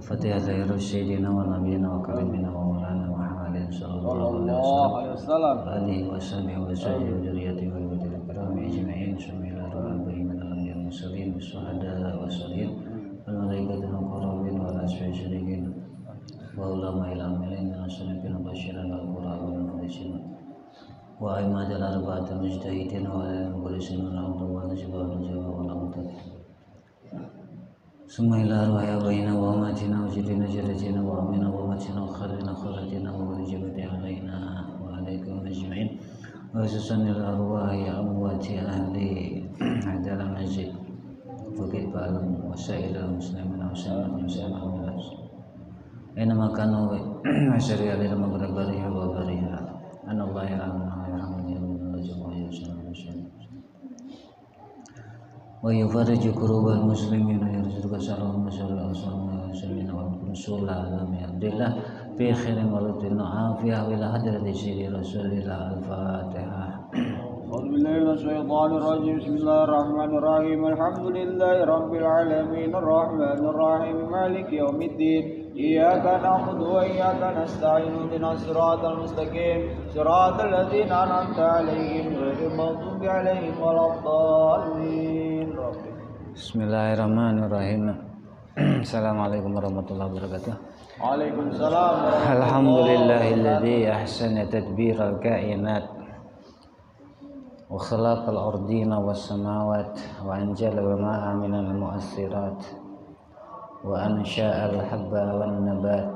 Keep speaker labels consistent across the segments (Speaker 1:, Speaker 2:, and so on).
Speaker 1: Fatihah Sayyidina wa nabiyina wa karimina wa maulana Muhammadin sallallahu alaihi wasallam wa alihi wa sahbihi wa sahbihi wa dzurriyyatihi wa ibadil kiram ajma'in. Bismillahirrahmanirrahim. Al mursalin syuhada wa salihin wal malaikatu muqarrabin wa asfiyin wa ulama il amilin wa sunnatin basyiran wal qur'an wal muhdisin wa aimadil arba'atul mujtahidin wa al mukhlisin wa al najibun wa al Sumailah ya baina wa matina wa jidina jadatina wa amina wa matina wa kharina kharatina wa rijibati alaina wa alaikum ajma'in wa susanil arwah ya amwati ahli adalah masjid Bukit Palung wa sa'ilal muslimin wa sa'ilal aina makanu wa syari'a lil maghribariha wa bariha anallahu yarhamuni wa yarhamuni wa yufarriju kurubal muslimin wa yarzuqu salahum masyaallah muslimin wa rasulullah alhamdulillah fi khairin wa lutin afiyah wa hadrati sirri rasulillah al-fatihah.
Speaker 2: A'udzu billahi minasyaitonir rajim. Bismillahirrahmanirrahim. Alhamdulillahi rabbil alamin arrahmanir rahim maliki yaumiddin. Iyyaka na'budu wa iyyaka nasta'in ihdinas siratal mustaqim siratal ladzina an'amta 'alaihim ghairil maghdubi 'alaihim waladdallin.
Speaker 1: Bismillahirrahmanirrahim. Assalamualaikum warahmatullahi wabarakatuh.
Speaker 2: Waalaikumsalam.
Speaker 1: Alhamdulillahilladzi ahsana tadbiral kainat wa khalaqal ardina was samawat wa anjala ma'a minal mu'assirat wa ansha'al habba wan nabat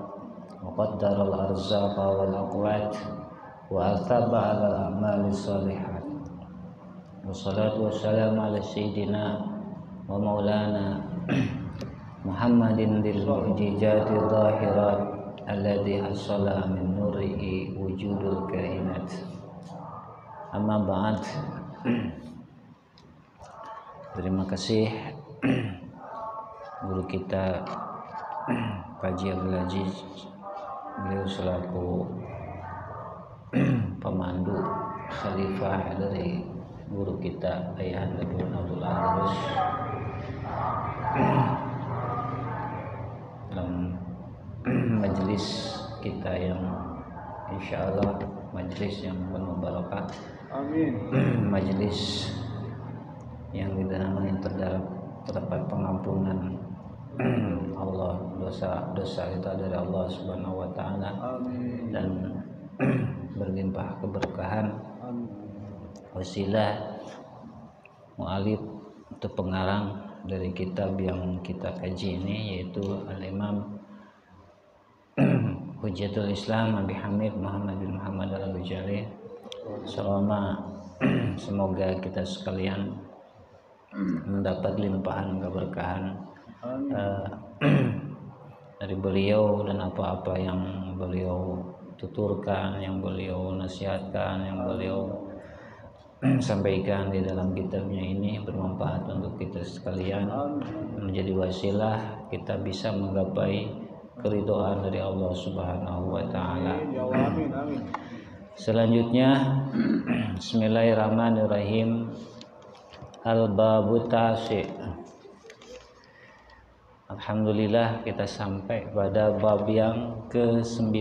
Speaker 1: wa qaddara al arzaqa wal aqwat wa athaba 'ala al a'mali shalihat. Wassalatu wassalamu ala sayyidina wa maulana Muhammadin lil mu'jizati dhahirat alladhi hasala min nurihi wujudul kainat. Amma ba'd. Terima kasih guru kita Pak Haji Abdul Aziz, beliau selaku pemandu khalifah dari guru kita Ayahanda Ibn Abdul Aziz dalam majelis kita yang insyaallah majelis yang penuh barakah.
Speaker 2: Amin.
Speaker 1: Majelis yang di dalamnya terdapat pengampunan Allah, dosa kita dari Allah Subhanahu wa taala.
Speaker 2: Amin.
Speaker 1: Dan berlimpah keberkahan. Wasilah mu'alif atau pengarang dari kitab yang kita kaji ini yaitu Al-Imam Hujjatul Islam Abi Hamid Muhammad bin Muhammad Al-Ghazali. Semoga kita sekalian mendapat limpahan keberkahan dari beliau dan apa-apa yang beliau tuturkan, yang beliau nasihatkan, yang beliau sampaikan di dalam kitabnya ini bermanfaat untuk kita sekalian, menjadi wasilah kita bisa menggapai keridhaan dari Allah Subhanahu wa taala.
Speaker 2: Amin.
Speaker 1: Selanjutnya bismillahirrahmanirrahim. Al-babu tasi'. Alhamdulillah kita sampai pada bab yang ke-9.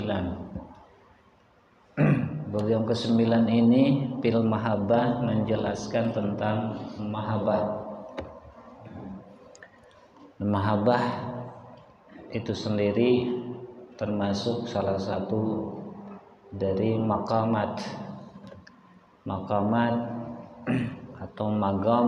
Speaker 1: Bab yang ke-9 ini fil mahabbah, menjelaskan tentang mahabbah. Mahabbah itu sendiri termasuk salah satu dari maqamat atau magam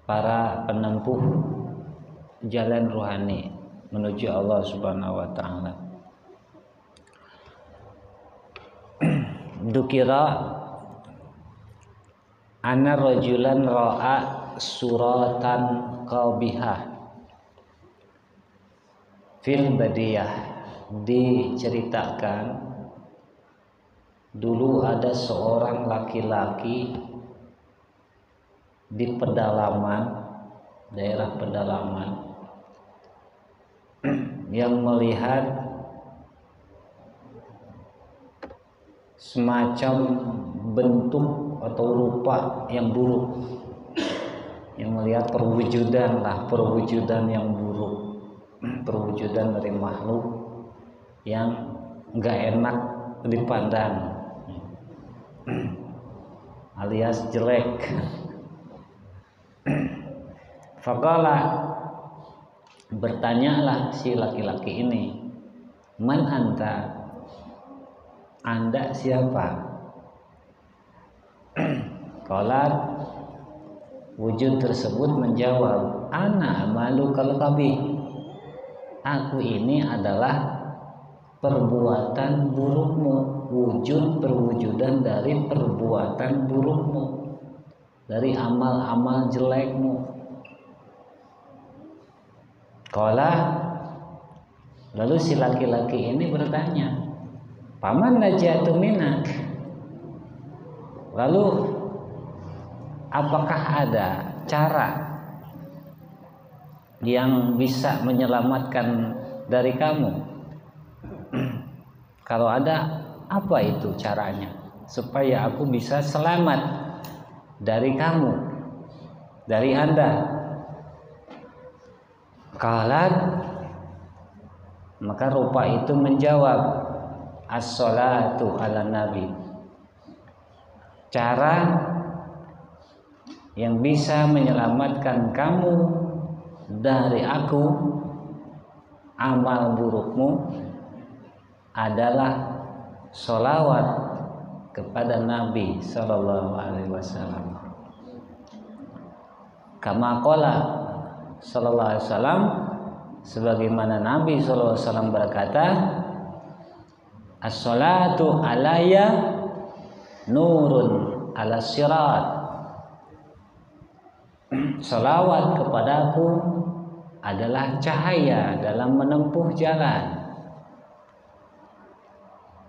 Speaker 1: para penempuh jalan rohani menuju Allah Subhanahu wa taala. Dukira anna rajulan ra'a suratan qabihah fil badiyah. Diceritakan dulu ada seorang laki-laki di daerah pedalaman yang melihat semacam bentuk atau rupa yang buruk, yang melihat perwujudan yang buruk, perwujudan dari makhluk yang nggak enak dipandang, alias jelek. Faqala, bertanyalah si laki-laki ini, man anta, anda siapa? Qala, wujud tersebut menjawab, ana amalukal qabih, aku ini adalah perbuatan burukmu, wujud perwujudan dari perbuatan burukmu, dari amal-amal jelekmu. Qala, lalu si laki-laki ini bertanya, paman najatu minak, lalu apakah ada cara yang bisa menyelamatkan dari kamu? Kalau ada, apa itu caranya supaya aku bisa selamat dari kamu, dari Anda? Qalat, maka rupa itu menjawab, as-salatu ala nabi, cara yang bisa menyelamatkan kamu dari aku, amal burukmu, adalah sholawat kepada Nabi Sallallahu Alaihi Wasallam. Kama qala Sallallahu Alaihi Wasallam, sebagaimana Nabi Sallallahu Alaihi Wasallam berkata, as-salatu alayya nurun ala sirat, sholawat kepadaku adalah cahaya dalam menempuh jalan.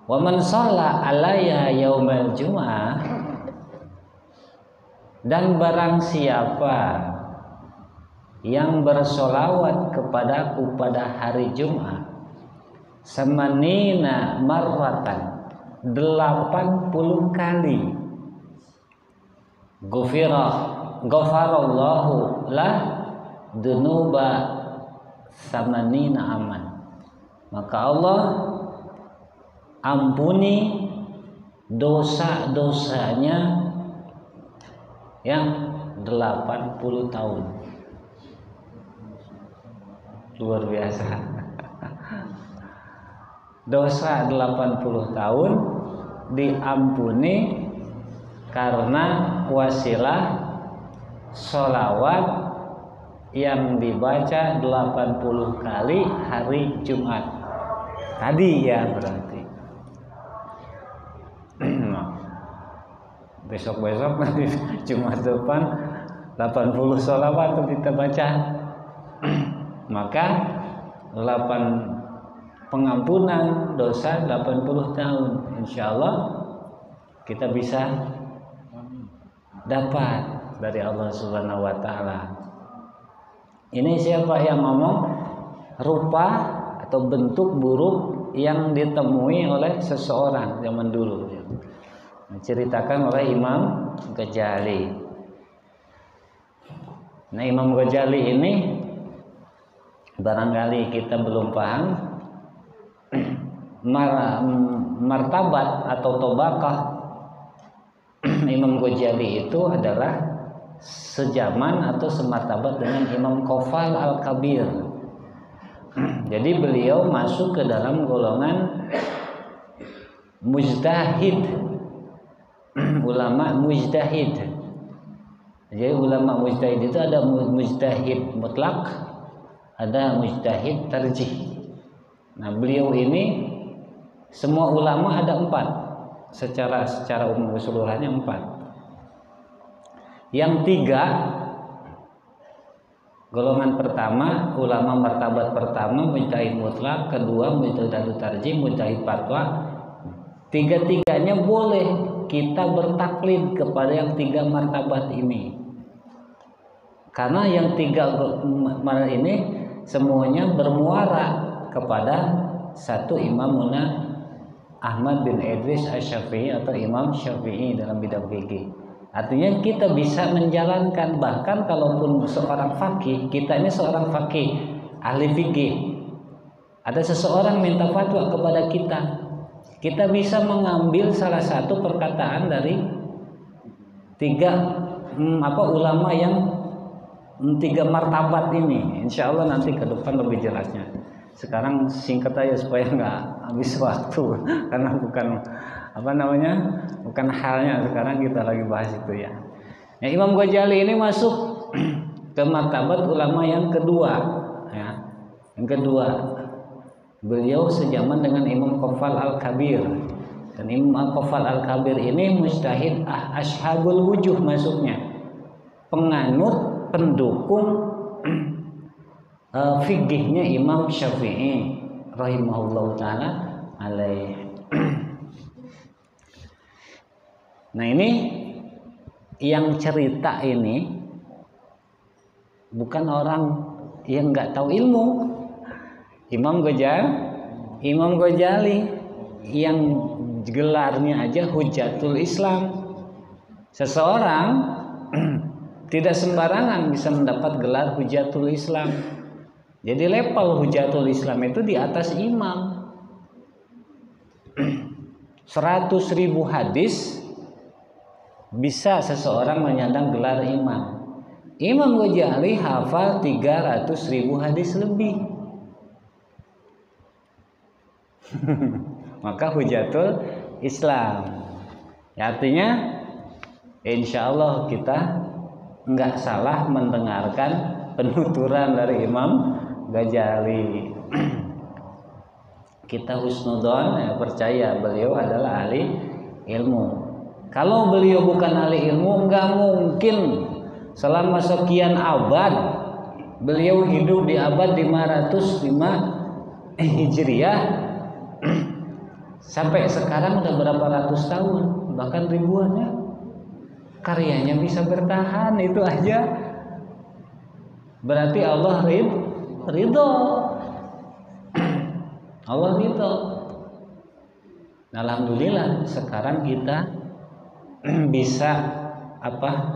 Speaker 1: Wa man shalla alayya yaumal jum'ah, dan barang siapa yang bersolawat kepadaku pada hari Jumat, samanina marratan, 80 kali, ghafarallahu lah dunuba samanina aman, maka Allah ampuni dosa-dosanya yang 80 tahun. Luar biasa. Dosa 80 tahun diampuni karena wasilah sholawat yang dibaca 80 kali hari Jumat tadi, ya berarti. Besok-besok nanti Jumat depan 80 sholawat kita baca, maka 8 pengampunan dosa 80 tahun, insya Allah kita bisa dapat dari Allah Subhanahu wa Ta'ala. Ini siapa yang ngomong? Rupa atau bentuk buruk yang ditemui oleh seseorang zaman dulu, diceritakan oleh Imam Ghazali. Nah, Imam Ghazali ini barangkali kita belum paham martabat atau tobaqah Imam Ghazali itu adalah sejaman atau semartabat dengan Imam Qafal Al-Kabir. Jadi beliau masuk ke dalam golongan mujtahid, ulama mujtahid. Jadi ulama mujtahid itu ada mujtahid mutlak, ada mujtahid tarjih. Nah, beliau ini semua ulama ada 4, secara umum keseluruhannya 4. Yang 3, golongan pertama, ulama martabat pertama mujtahid mutlak, kedua mujtahid tarjih, mujtahid fatwa. 3-tiganya boleh kita bertaklid kepada yang 3 martabat ini, karena yang 3 martabat ini semuanya bermuara kepada satu Imamuna Ahmad bin Idris Asy-Syafi'i atau Imam Syafi'i dalam bidang fikih. Artinya kita bisa menjalankan, bahkan kalaupun seorang faqih, kita ini seorang faqih, ahli fikih. Ada seseorang minta fatwa kepada kita. Kita bisa mengambil salah satu perkataan dari tiga ulama yang tiga martabat ini. Insya Allah nanti ke depan lebih jelasnya. Sekarang singkat aja supaya nggak habis waktu karena bukan bukan halnya. Sekarang kita lagi bahas itu ya. Imam Ghazali ini masuk ke martabat ulama yang kedua ya. Yang kedua, beliau sejaman dengan Imam Qafal Al-Kabir. Dan Imam Qafal Al-Kabir ini mujtahid ashabul wujuh masuknya. Penganut, pendukung fikihnya Imam Syafi'i rahimahullahu taala alaih. Nah, ini yang cerita ini bukan orang yang nggak tahu ilmu. Imam Ghazali yang gelarnya aja Hujatul Islam. Seseorang tidak sembarangan bisa mendapat gelar Hujatul Islam. Jadi level Hujatul Islam itu di atas imam. 100.000 hadis bisa seseorang menyandang gelar imam. Imam Ghazali hafal 300.000 hadis lebih. Maka Hujatul Islam ya, artinya insya Allah kita nggak salah mendengarkan penuturan dari Imam Ghazali. Kita husnudon ya, percaya beliau adalah ahli ilmu. Kalau beliau bukan ahli ilmu, nggak mungkin selama sekian abad beliau hidup di abad 505 Hijriah sampai sekarang udah berapa ratus tahun, bahkan ribuan ya, karyanya bisa bertahan, itu aja berarti Allah ridho. Allah ridho. Alhamdulillah sekarang kita bisa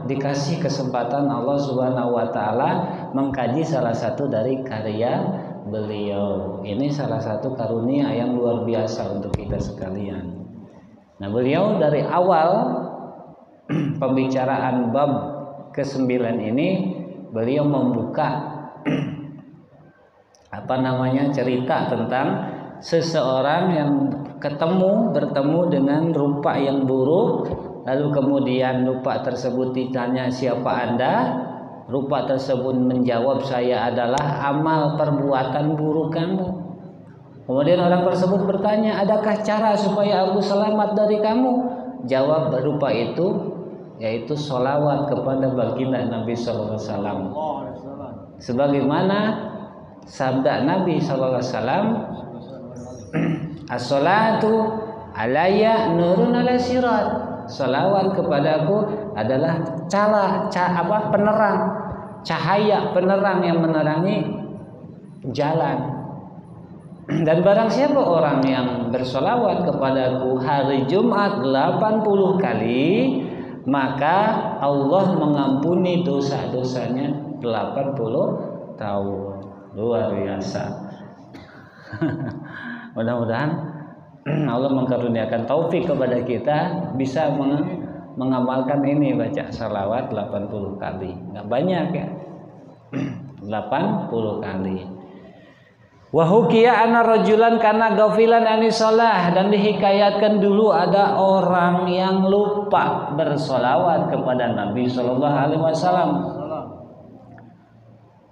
Speaker 1: dikasih kesempatan Allah Subhanahu wa taala mengkaji salah satu dari karya beliau. Ini salah satu karunia yang luar biasa untuk kita sekalian. Nah, beliau dari awal pembicaraan bab ke-9 ini beliau membuka cerita tentang seseorang yang bertemu dengan rupa yang buruk, lalu kemudian rupa tersebut ditanya, siapa Anda? Rupa tersebut menjawab, saya adalah amal perbuatan buruk kamu. Kemudian orang tersebut bertanya, adakah cara supaya aku selamat dari kamu? Jawab rupa itu, yaitu sholawat kepada baginda Nabi sallallahu alaihi wasallam. Sebagaimana sabda Nabi sallallahu alaihi wasallam, as-sholatu alayya nurun ala sirat. Sholawat kepadaku adalah cahaya penerang yang menerangi jalan. Dan barang siapa orang yang bersolawat kepadaku hari Jumat 80 kali, maka Allah mengampuni dosa-dosanya 80 tahun. Luar biasa. Mudah-mudahan Allah mengkaruniakan taufik kepada kita bisa mengamalkan ini, baca salawat 80 kali. Nggak banyak ya, 80 kali. Wa hukiya anna rajulan kana ghafilan anis shalah, dan dihikayatkan dulu ada orang yang lupa bersolawat kepada Nabi sallallahu alaihi wasallam.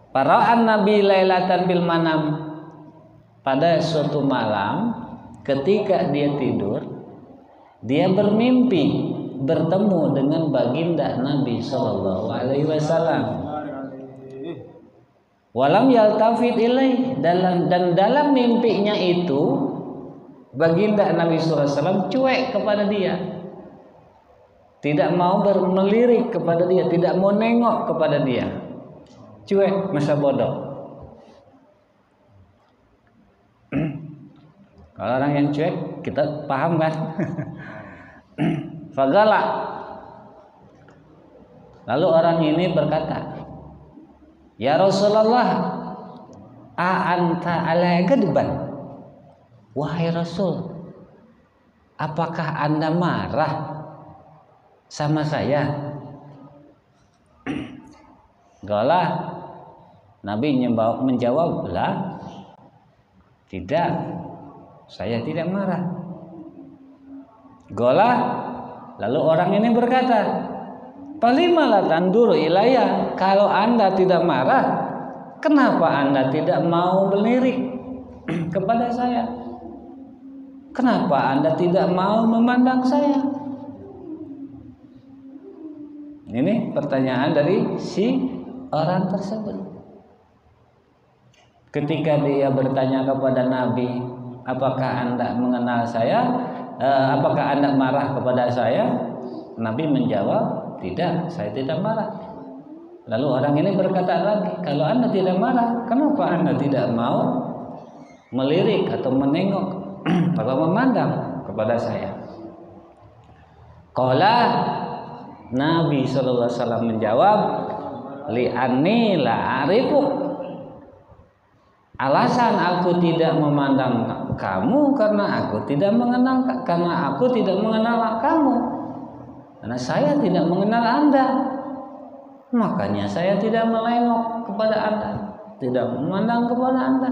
Speaker 1: Para'an Nabi lailatan bil manam, pada suatu malam ketika dia tidur, dia bermimpi bertemu dengan baginda Nabi sallallahu alaihi wasallam. Walam yaltafit ilaih, dan dalam mimpinya itu baginda Nabi sallallahu alaihi wasallam cuek kepada dia, tidak mau melirik kepada dia, tidak mau nengok kepada dia, cuek, masa bodoh. Kalau orang yang cuek kita paham kan? Fagala, Lalu orang ini berkata, "Ya Rasulullah, a'anta ala gadban?" Wahai Rasul, apakah Anda marah sama saya? Qala, Nabi menjawab, "La, tidak, saya tidak marah." Qala, lalu orang ini berkata, "Falima la tanduru ilayya?" Kalau Anda tidak marah, kenapa Anda tidak mau melirik kepada saya? Kenapa Anda tidak mau memandang saya? Ini pertanyaan dari si orang tersebut. Ketika dia bertanya kepada Nabi, apakah Anda mengenal saya? Apakah Anda marah kepada saya? Nabi menjawab, tidak, saya tidak marah. Lalu orang ini berkata lagi, kalau Anda tidak marah, kenapa Anda tidak mau melirik atau menengok atau memandang kepada saya? Qala, Nabi sallallahu alaihi wasallam menjawab, li'anni la arifuk. Alasan aku tidak memandang kamu karena aku tidak mengenal kamu. Karena saya tidak mengenal Anda. Makanya saya tidak melengok kepada Anda, tidak memandang kepada Anda.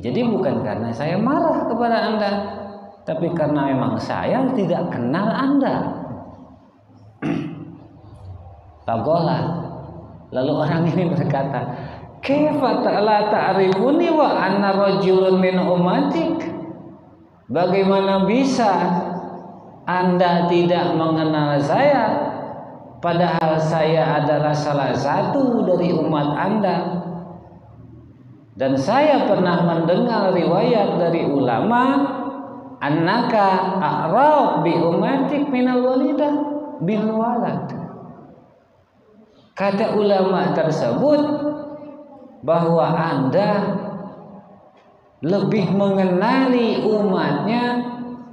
Speaker 1: Jadi bukan karena saya marah kepada Anda, tapi karena memang saya tidak kenal Anda. Faqala, lalu orang ini berkata, "Kaifa la ta'rifuni wa anna rajulun min ummatik?" Bagaimana bisa Anda tidak mengenal saya, padahal saya adalah salah satu dari umat Anda? Dan saya pernah mendengar riwayat dari ulama, annaka a'raf bi ummatik minal walidah bil walad. Kata ulama tersebut bahwa Anda lebih mengenali umatnya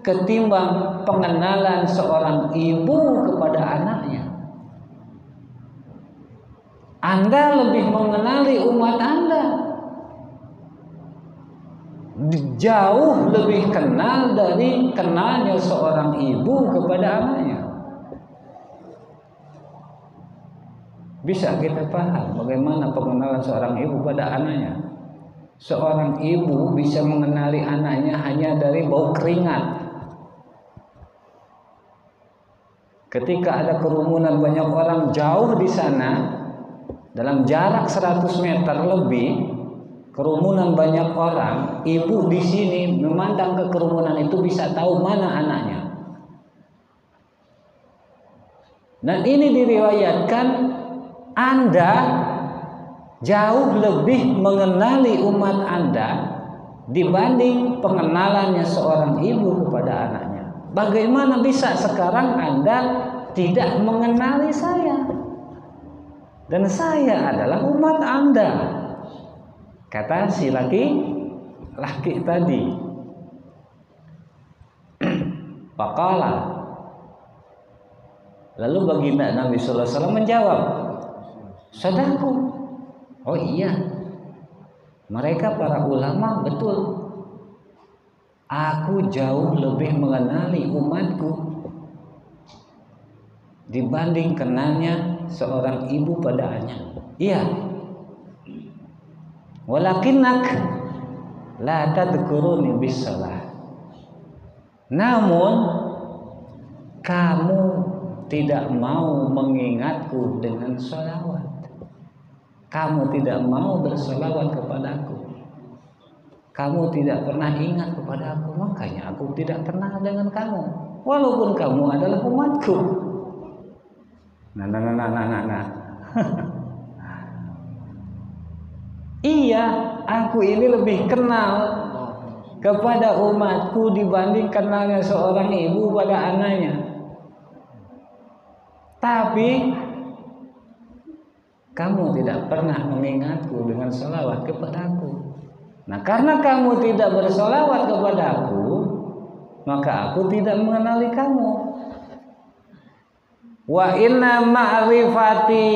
Speaker 1: ketimbang pengenalan seorang ibu kepada anaknya. Anda lebih mengenali umat Anda, jauh lebih kenal dari kenalnya seorang ibu kepada anaknya. Bisa kita paham bagaimana pengenalan seorang ibu pada anaknya. Seorang ibu bisa mengenali anaknya hanya dari bau keringat. Ketika ada kerumunan banyak orang jauh di sana, dalam jarak 100 meter lebih, kerumunan banyak orang, ibu di sini memandang ke kerumunan itu bisa tahu mana anaknya. Dan ini diriwayatkan Anda jauh lebih mengenali umat Anda dibanding pengenalannya seorang ibu kepada anaknya. Bagaimana bisa sekarang Anda tidak mengenali saya? Dan saya adalah umat Anda, kata si laki tadi. Faqala, lalu baginda Nabi sallallahu alaihi wasallam menjawab, "Sadaku." Oh iya, mereka para ulama betul. Aku jauh lebih mengenali umatku dibanding kenalnya seorang ibu pada anaknya. Iya. Walakinnak la tadhkuruni bis-shalah. Namun kamu tidak mau mengingatku dengan sholawat. Kamu tidak mau bersolawat kepadaku. Kamu tidak pernah ingat kepadaku, makanya aku tidak kenal dengan kamu, walaupun kamu adalah umatku. Nah. Iya, aku ini lebih kenal kepada umatku dibanding kenalnya seorang ibu pada anaknya. Tapi kamu tidak pernah mengingatku dengan sholawat kepadaku. Nah, karena kamu tidak bersolawat kepadaku, maka aku tidak mengenali kamu. Wa inna ma'rifati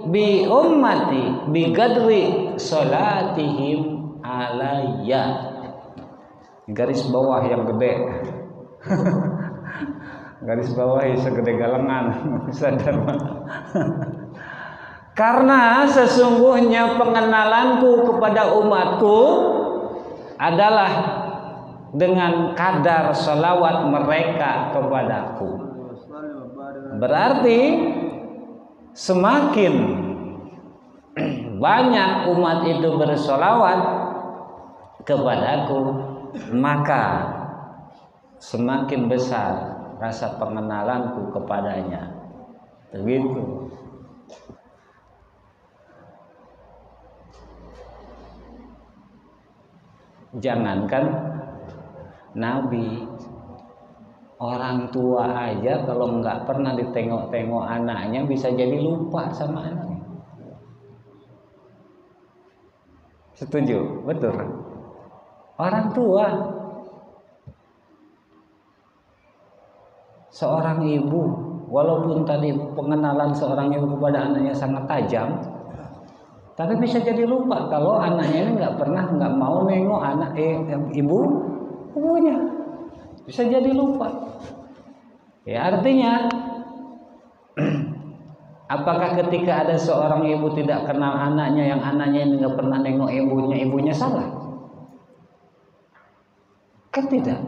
Speaker 1: bi ummati bi qadri salatihim alayya. Garis bawah yang gede. Garis bawah yang segede galengan. Sadar. Karena sesungguhnya pengenalanku kepada umatku adalah dengan kadar salawat mereka kepadaku. Berarti semakin banyak umat itu bersolawat kepadaku, maka semakin besar rasa pengenalanku kepadanya. Begitu. Jangankan Nabi, orang tua aja kalau nggak pernah ditengok-tengok anaknya bisa jadi lupa sama anaknya. Setuju? Betul. Orang tua, seorang ibu, walaupun tadi pengenalan seorang ibu kepada anaknya sangat tajam, tapi bisa jadi lupa kalau anaknya ini nggak mau nengok anak ibunya. Bisa jadi lupa. Ya, artinya apakah ketika ada seorang ibu tidak kenal anaknya, yang anaknya ini nggak pernah nengok ibunya salah? Kan tidak.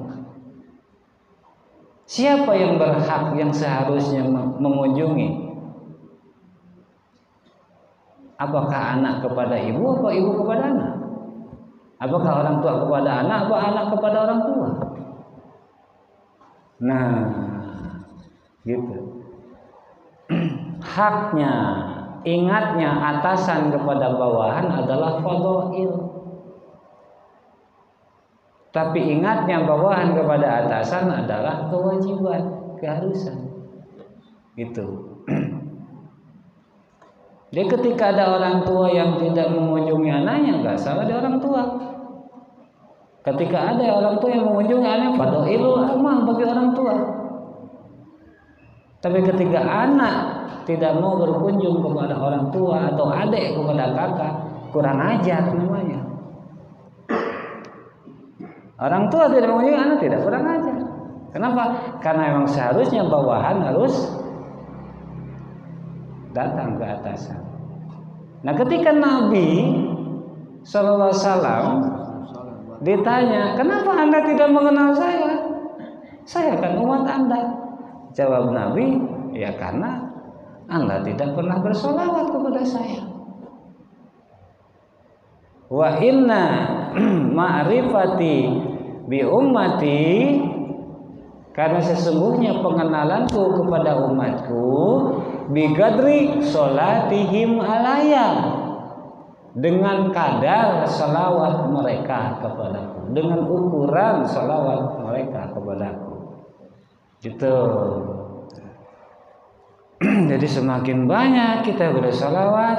Speaker 1: Siapa yang berhak, yang seharusnya mengunjungi? Apakah anak kepada ibu atau ibu kepada anak? Apakah orang tua kepada anak atau anak kepada orang tua? Nah, gitu. Haknya, ingatnya atasan kepada bawahan adalah fadhail. Tapi ingatnya bawahan kepada atasan adalah kewajiban, keharusan. Gitu. Jadi ketika ada orang tua yang tidak mengunjungi anaknya, nggak salah ada orang tua. Ketika ada orang tua yang mengunjungi anak, fadhailul amal bagi orang tua. Tapi ketika anak tidak mau berkunjung kepada orang tua atau adik kepada kakak, kurang ajar namanya. Orang tua tidak mengunjungi anak, tidak kurang ajar. Kenapa? Karena memang seharusnya bawahan harus datang ke atasan. Nah, ketika Nabi Sallallahu Alaihi Wasallam ditanya, kenapa Anda tidak mengenal saya? Saya kan umat Anda. Jawab Nabi, ya karena Anda tidak pernah bersolawat kepada saya. Wa inna ma'rifati bi ummati, karena sesungguhnya pengenalanku kepada umatku bi qadri salatihim alayya, dengan kadar salawat mereka kepadaku, dengan ukuran salawat mereka kepadaku. Gitu. Jadi semakin banyak kita bersalawat,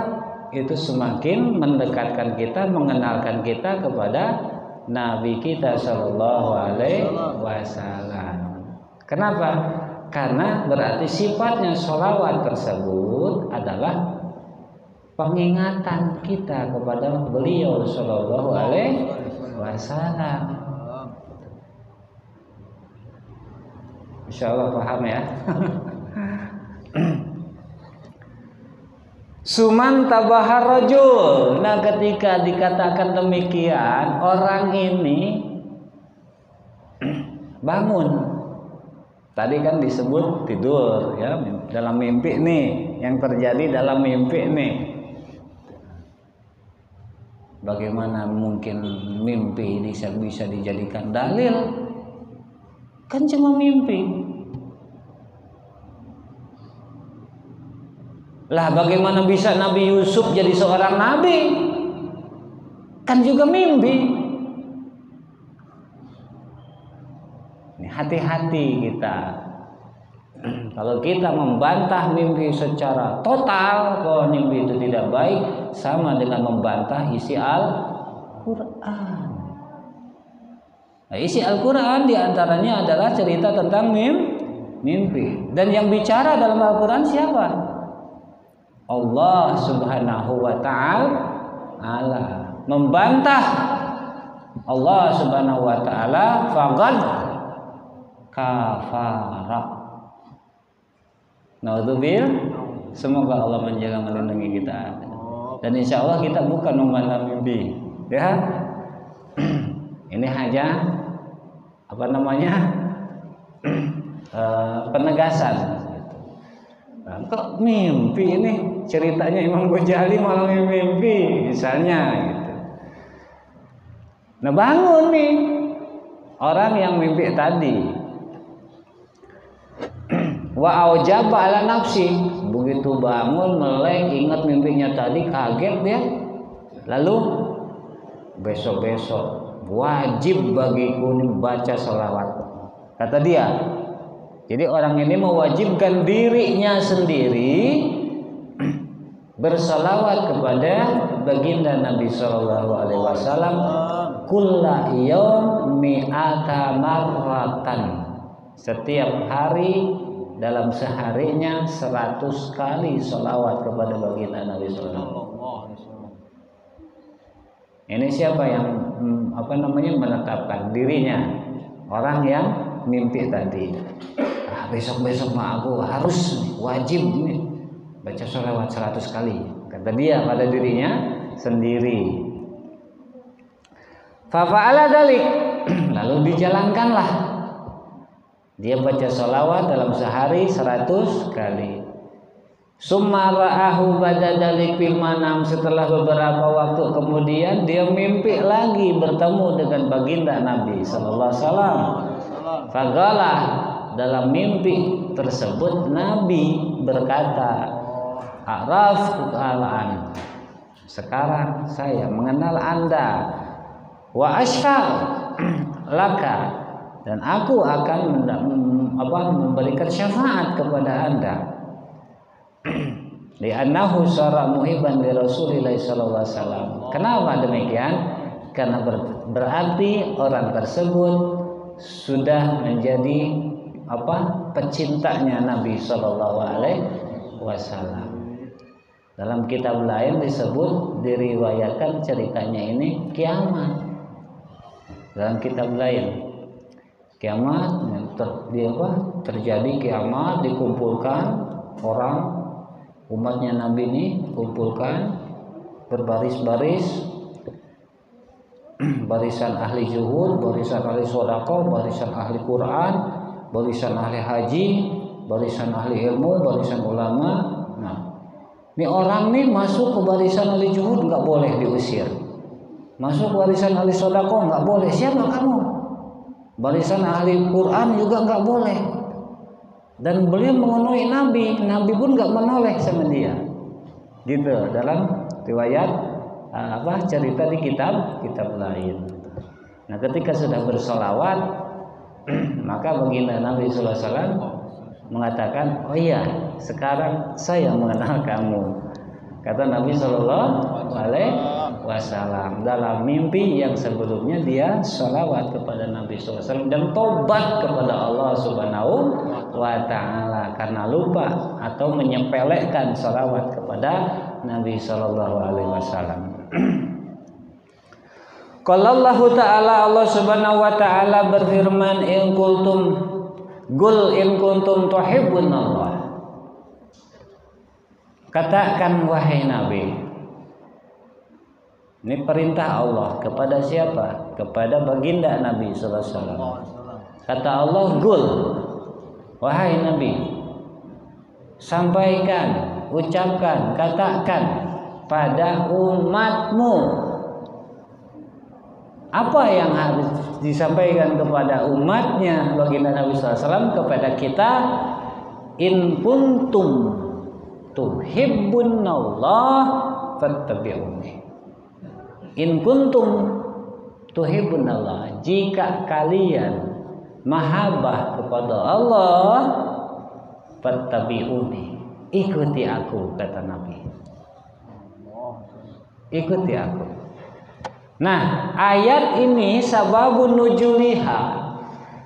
Speaker 1: itu semakin mendekatkan kita, mengenalkan kita kepada Nabi kita Sallallahu Alaihi Wasallam. Kenapa? Karena berarti sifatnya salawat tersebut adalah pengingatan kita kepada beliau Sallallahu Alaihi Wasallam. Insyaallah paham ya. Suman tabahar rajul. Nah, ketika dikatakan demikian, orang ini bangun. Tadi kan disebut tidur ya, dalam mimpi nih, yang terjadi dalam mimpi nih. Bagaimana mungkin mimpi ini bisa dijadikan dalil? Kan cuma mimpi. Lah bagaimana bisa Nabi Yusuf jadi seorang nabi? Kan juga mimpi. Ini hati-hati kita. Kalau kita membantah mimpi secara total, kalau mimpi itu tidak baik, sama dengan membantah isi Al-Quran. Nah, isi Al-Quran diantaranya adalah cerita tentang mimpi. Dan yang bicara dalam Al-Quran siapa? Allah Subhanahu wa ta'ala. Membantah Allah Subhanahu wa ta'ala, faqad kafara. Naudzubillah. Semoga Allah menjaga melindungi kita. Dan insya Allah kita bukan membantah mimpi, ya. Ini hanya penegasan. Kok mimpi ini? Ceritanya Imam Ghazali malah mimpi, misalnya gitu. Nah, bangun nih orang yang mimpi tadi. Wa aujaba ala nafsi, begitu bangun melek ingat mimpinya tadi, kaget dia. Lalu besok-besok wajib bagiku baca sholawat, kata dia. Jadi orang ini mewajibkan dirinya sendiri bersalawat kepada baginda Nabi Shallallahu Alaihi Wasallam kulla yaum mi'ata marratan, setiap hari dalam seharinya 100 kali sholawat kepada baginda Nabi Sallallahu Alaihi Wasallam. Ini siapa yang menetapkan dirinya? Orang yang mimpi tadi. Besok-besok mah aku harus wajib nih baca sholawat 100 kali, kata dia pada dirinya sendiri. Fafa'ala dalik, lalu dijalankanlah. Dia baca sholawat dalam sehari 100 kali. Summa ra'ahu ba'da dalik fil manam, setelah beberapa waktu kemudian dia mimpi lagi bertemu dengan baginda Nabi sallallahu alaihi wasallam. Faqala, dalam mimpi tersebut Nabi berkata, "Araftu alaan, sekarang saya mengenal Anda, wa ashfa laka, dan aku akan memberikan syafaat kepada Anda." Li'annahu syara muhibban li Rasulillah sallallahu alaihi wasallam. Kenapa demikian? Karena berarti orang tersebut sudah menjadi pecintanya Nabi sallallahu alaihi wasallam. Dalam kitab lain disebut, diriwayatkan ceritanya ini kiamat. Dalam kitab lain kiamat terjadi kiamat, dikumpulkan orang umatnya Nabi ini, kumpulkan berbaris-baris, barisan ahli zuhud, barisan ahli sedekah, barisan ahli Quran, barisan ahli haji, barisan ahli ilmu, barisan ulama. Nah, ini orang nih masuk ke barisan ahli zuhud nggak boleh diusir, masuk barisan ahli sedekah nggak boleh. Siapa kamu? Barisan ahli Quran juga nggak boleh. Dan beliau mengenui Nabi, Nabi pun nggak menoleh sama dia. Gitu dalam riwayat cerita di kitab lain. Nah, ketika sudah bersolawat, maka baginda Nabi sallallahu alaihi wasallam mengatakan, "Oh iya, sekarang saya mengenal kamu." Kata Nabi sallallahu alaihi wasallam dalam mimpi yang sebelumnya dia sholawat kepada Nabi sallallahu alaihi wasallam dan tobat kepada Allah Subhanahu wa ta'ala karena lupa atau menyepelekan sholawat kepada Nabi sallallahu alaihi wasallam. Qala Allah Ta'ala, Allah Subhanahu wa ta'ala berfirman, in kuntum tuhibbunallah. Katakan wahai Nabi. Ini perintah Allah kepada siapa? Kepada baginda Nabi sallallahu alaihi wasallam. Kata Allah, "Qul, wahai Nabi, sampaikan, ucapkan, katakan pada umatmu." Apa yang harus disampaikan kepada umatnya baginda Nabi sallallahu alaihi wasallam, kepada kita? In kuntum tuhibbunallah fattabi'uni. In kuntum tuhibbunallah, jika kalian mahabbah kepada Allah, fattabi'uni, ikuti aku, kata Nabi. Ikuti aku. Nah, ayat ini sababun nujuliha,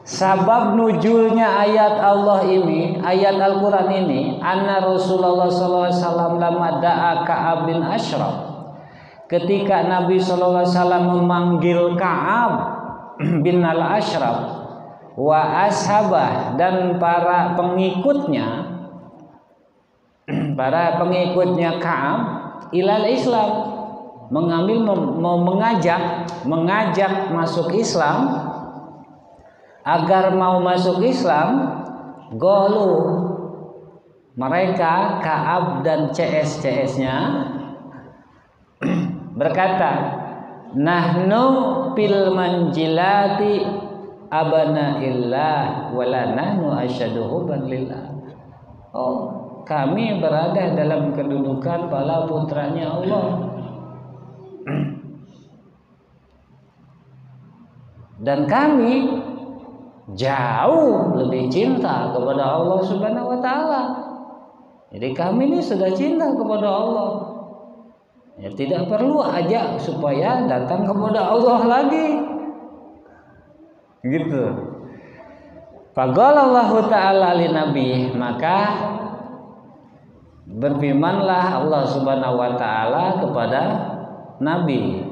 Speaker 1: Sabab nuzulnya ayat Allah ini, ayat Al-Quran ini, anna Rasulullah SAW lama da'a Ka'ab bin Ashraf. Ketika Nabi SAW memanggil Ka'ab bin Al-Ashraf wa ashabah dan para pengikutnya Ka'ab ilal Islam, mengajak masuk Islam, agar mau masuk Islam. Golu mereka Ka'ab dan CS-CS-nya berkata, nahnu fil manjilati abana'illah wala nahnu asyadu hubban lillah. Oh, kami berada dalam kedudukan para putranya Allah. Dan kami jauh lebih cinta kepada Allah Subhanahu wa taala. Jadi kami ini sudah cinta kepada Allah. Ya, tidak perlu ajak supaya datang kepada Allah lagi. Gitu. Faqalallahu ta'ala li nabi, maka berfirmanlah Allah Subhanahu wa taala kepada Nabi,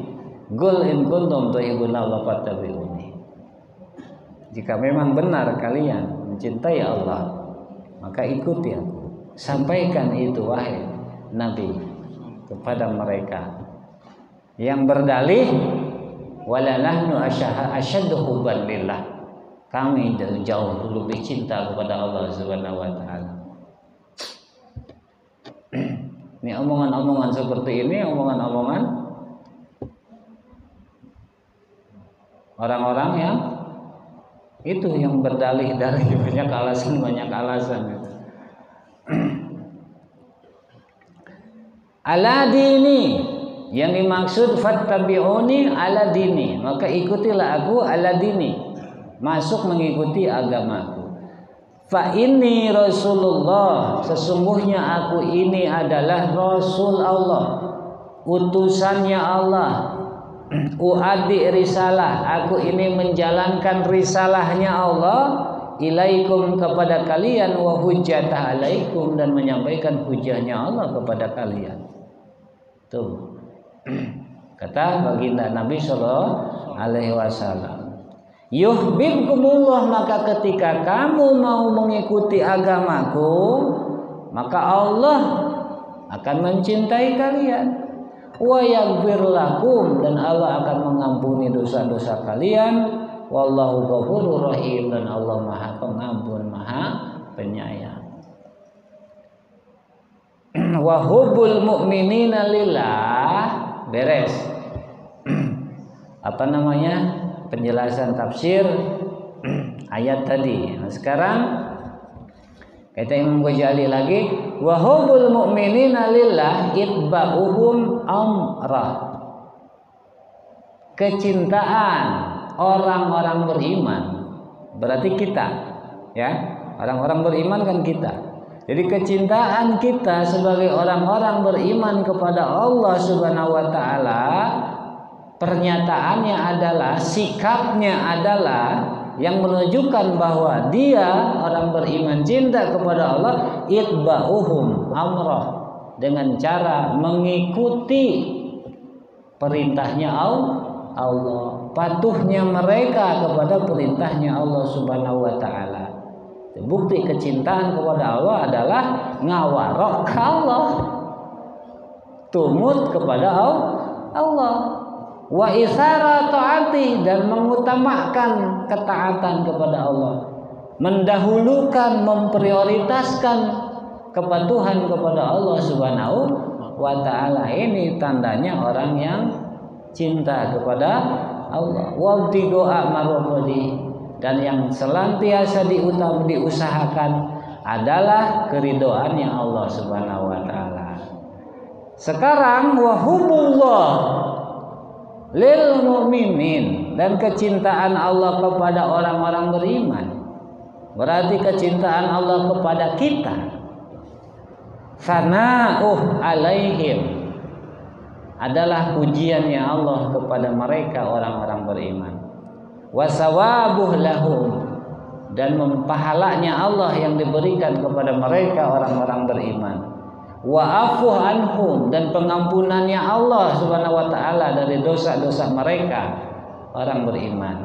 Speaker 1: "Qul in kuntum tuhibbuna Allah fattabi'uni." Jika memang benar kalian mencintai Allah, maka ikuti aku. Sampaikan itu wahai Nabi kepada mereka yang berdalih wala nahnu asyaddu hubban lillah. Kami jauh lebih cinta kepada Allah Subhanahu wa taala. Ini omongan-omongan seperti ini, omongan-omongan orang-orang yang itu yang berdalih dari banyak alasan. Ala dini, yang dimaksud fattabi'uni ala dini, maka ikutilah aku ala dini, masuk mengikuti agamaku. Fa inni Rasulullah, sesungguhnya aku ini adalah Rasul Allah, utusannya Allah. Uaddi risalah, aku ini menjalankan risalahnya Allah ilaikum kepada kalian, wa hujjatah alaikum, dan menyampaikan hujahnya Allah kepada kalian. Tuh kata baginda Nabi sallallahu alaihi wasallam, yuhibbukumullah, maka ketika kamu mau mengikuti agamaku, maka Allah akan mencintai kalian. Wa yaghfir lakum, dan Allah akan mengampuni dosa-dosa kalian. Wallahu ghafurur rahim, dan Allah Maha Pengampun, Maha Penyayang. Wa hubbul mu'minina lillah, beres. Apa namanya? Penjelasan tafsir ayat tadi. Nah, sekarang kata Imam Ghazali lagi, wa hubbul mu'minina lillah itba'uhum amrah. Kecintaan orang-orang beriman, berarti kita, ya, orang-orang beriman kan kita. Jadi kecintaan kita sebagai orang-orang beriman kepada Allah Subhanahu wa taala, pernyataannya adalah, sikapnya adalah yang menunjukkan bahwa dia orang beriman cinta kepada Allah, itba'uhum amrah, dengan cara mengikuti perintahnya Allah, patuhnya mereka kepada perintahnya Allah Subhanahu wa taala. Bukti kecintaan kepada Allah adalah ngawarok Allah, tumut kepada Allah, wa isara taati, dan mengutamakan ketaatan kepada Allah, mendahulukan, memprioritaskan kepatuhan kepada Allah Subhanahu wa taala. Ini tandanya orang yang cinta kepada Allah. Wa tigoa marwati, dan yang senantiasa diusahakan adalah keridhoannya Allah Subhanahu wa taala. Sekarang wa hubbullah lil mu'minin, dan kecintaan Allah kepada orang-orang beriman, berarti kecintaan Allah kepada kita. Sana'uh alaihim, adalah pujiannya Allah kepada mereka orang-orang beriman. Wasawabuh lahum, dan pahalanya Allah yang diberikan kepada mereka orang-orang beriman. Wa'afu anhum, dan pengampunannya Allah Subhanahu wa taala dari dosa-dosa mereka orang beriman.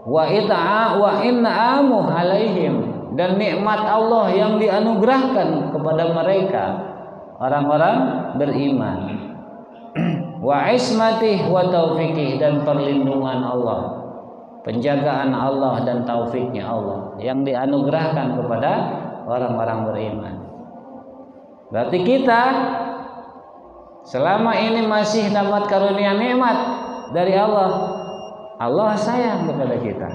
Speaker 1: Wa in'amu alaihim, dan nikmat Allah yang dianugerahkan kepada mereka orang-orang beriman. Wa ismatih wa taufiqih, dan perlindungan Allah, penjagaan Allah dan taufiknya Allah yang dianugerahkan kepada orang-orang beriman. Berarti kita selama ini masih dapat karunia nikmat dari Allah, Allah sayang kepada kita.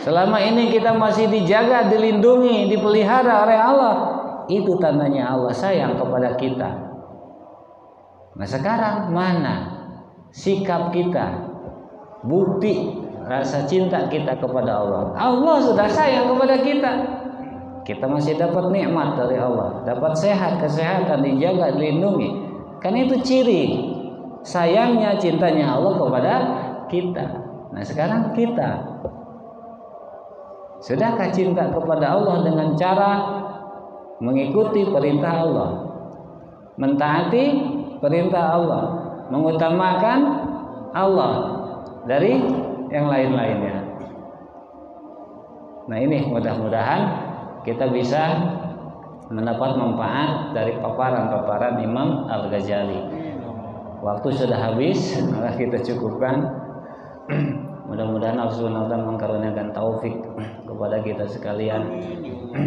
Speaker 1: Selama ini kita masih dijaga, dilindungi, dipelihara oleh Allah, itu tandanya Allah sayang kepada kita. Nah sekarang mana sikap kita, bukti rasa cinta kita kepada Allah? Allah sudah sayang kepada kita. Kita masih dapat nikmat dari Allah, dapat sehat, kesehatan, dijaga, dilindungi. Kan itu ciri sayangnya, cintanya Allah kepada kita. Nah sekarang kita sudahkah cinta kepada Allah dengan cara mengikuti perintah Allah, mentaati perintah Allah, mengutamakan Allah dari yang lain-lainnya? Nah ini mudah-mudahan kita bisa mendapat manfaat dari paparan-paparan Imam Al-Ghazali. Waktu sudah habis, maka kita cukupkan. Mudah-mudahan Allah Subhanahu wa taala mengkaruniakan taufik kepada kita sekalian,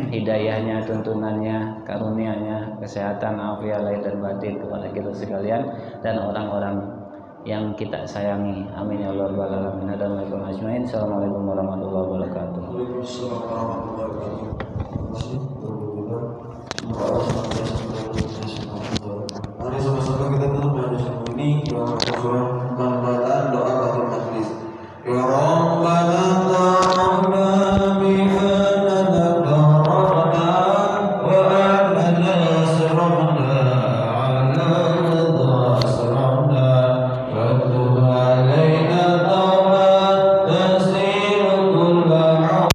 Speaker 1: hidayahnya, tuntunannya, karunia-Nya, kesehatan, afiat lahir dan batin kepada kita sekalian dan orang-orang yang kita sayangi. Amin ya rabbal alamin. Assalamualaikum warahmatullahi wabarakatuh.
Speaker 3: Mari sama-sama kita tutup majelis ini dengan pembacaan doa kafaratul majelis. Ya Rabbana ta'ala bihana nadarana wa amana sirrana ala dhasrana wa tub alaina tawbatan tasir kulla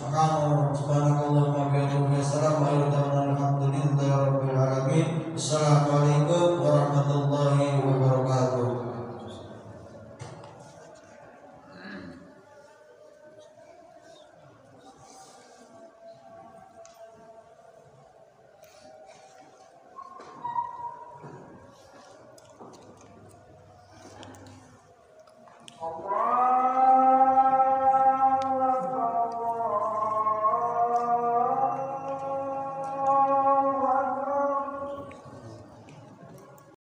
Speaker 3: Subhanahu wa ta'ala.